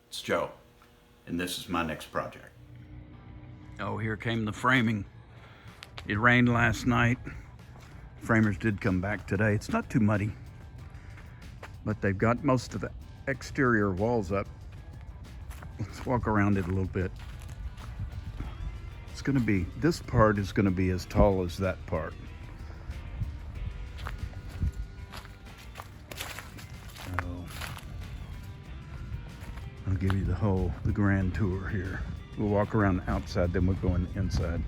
It's Joe, and this is my next project. Oh, here came the framing. It rained last night. Framers did come back today. It's not too muddy, but they've got most of the exterior walls up. Let's walk around it a little bit. This part is gonna be as tall as that part. So, I'll give you the grand tour here. We'll walk around the outside, then we'll go in the inside.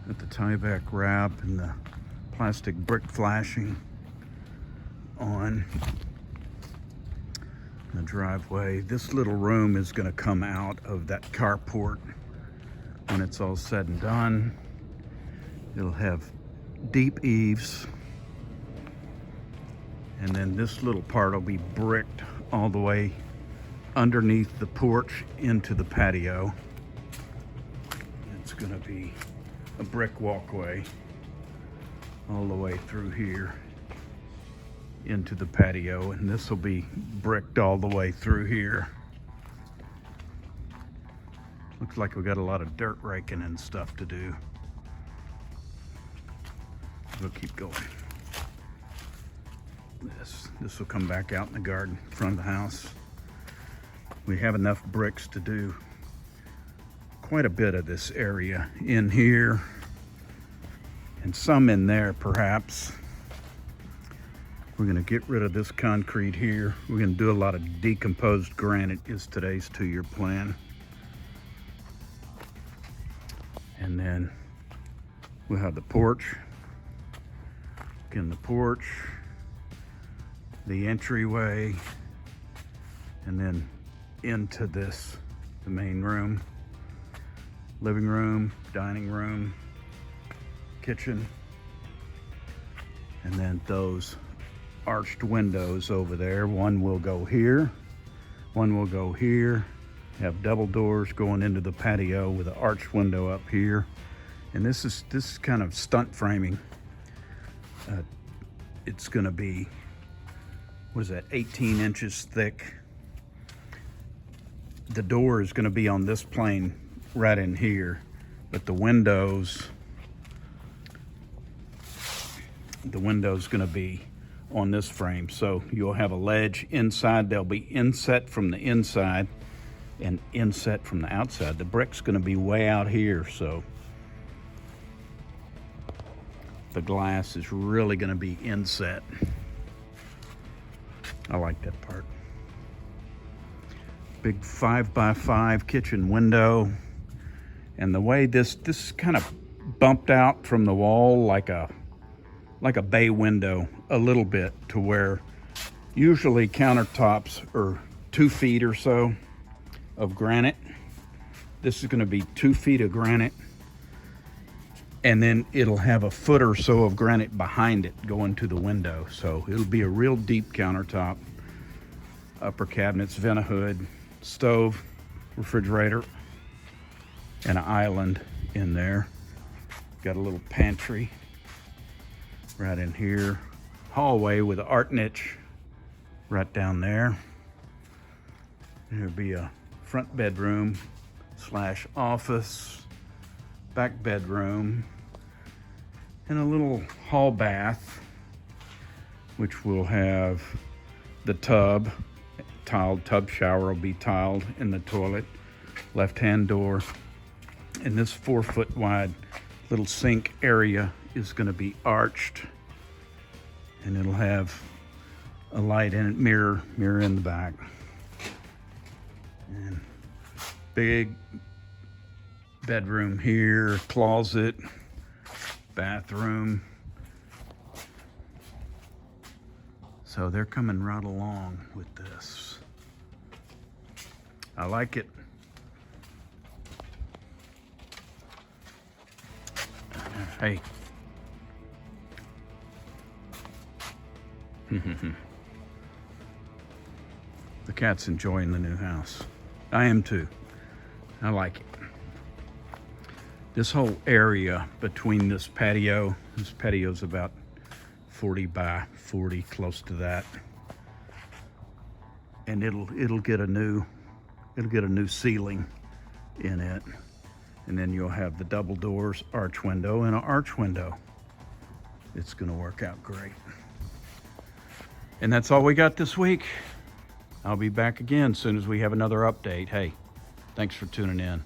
Got the tie-back wrap and the plastic brick flashing on the driveway. This little room is going to come out of that carport when it's all said and done. It'll have deep eaves, and then this little part will be bricked all the way underneath the porch into the patio. It's going to be a brick walkway all the way through here into the patio, and this will be bricked all the way through here. Looks like we got a lot of dirt raking and stuff to do. We'll keep going. This will come back out in the garden in front of the house. We have enough bricks to do quite a bit of this area in here and some in there perhaps. We're going to get rid of this concrete here. We're going to do a lot of decomposed granite is today's 2-year plan. And then we'll have the porch. Again, the porch, the entryway, and then into the main room, living room, dining room, kitchen, and then those arched windows over there. One will go here, one will go here. Have double doors going into the patio with an arched window up here. And this is kind of stunt framing. It's gonna be, what is that, 18 inches thick. The door is gonna be on this plane right in here, but the window's gonna be on this frame. So you'll have a ledge inside. There'll be inset from the inside and inset from the outside. The brick's gonna be way out here, so the glass is really gonna be inset. I like that part. Big 5x5 kitchen window. And the way this is kind of bumped out from the wall like a bay window a little bit, to where usually countertops are 2 feet or so of granite. This is going to be 2 feet of granite, and then it'll have a foot or so of granite behind it going to the window. So it'll be a real deep countertop, upper cabinets, vent hood, stove, refrigerator, and an island in there. Got a little pantry right in here. Hallway with an art niche right down there. There'll be a front bedroom / office, back bedroom, and a little hall bath, which will have the tub, tiled tub shower will be tiled in the toilet, left-hand door, and this 4-foot wide little sink area is going to be arched, and it'll have a light in it, mirror in the back, and big bedroom here, closet, bathroom. So they're coming right along with this. I like it. Hey. The cat's enjoying the new house. I am too. I like it. This whole area between this patio's about 40 by 40, close to that. And it'll get a new ceiling in it. And then you'll have the double doors, arch window, and an arch window. It's gonna work out great. And that's all we got this week. I'll be back again as soon as we have another update. Hey, thanks for tuning in.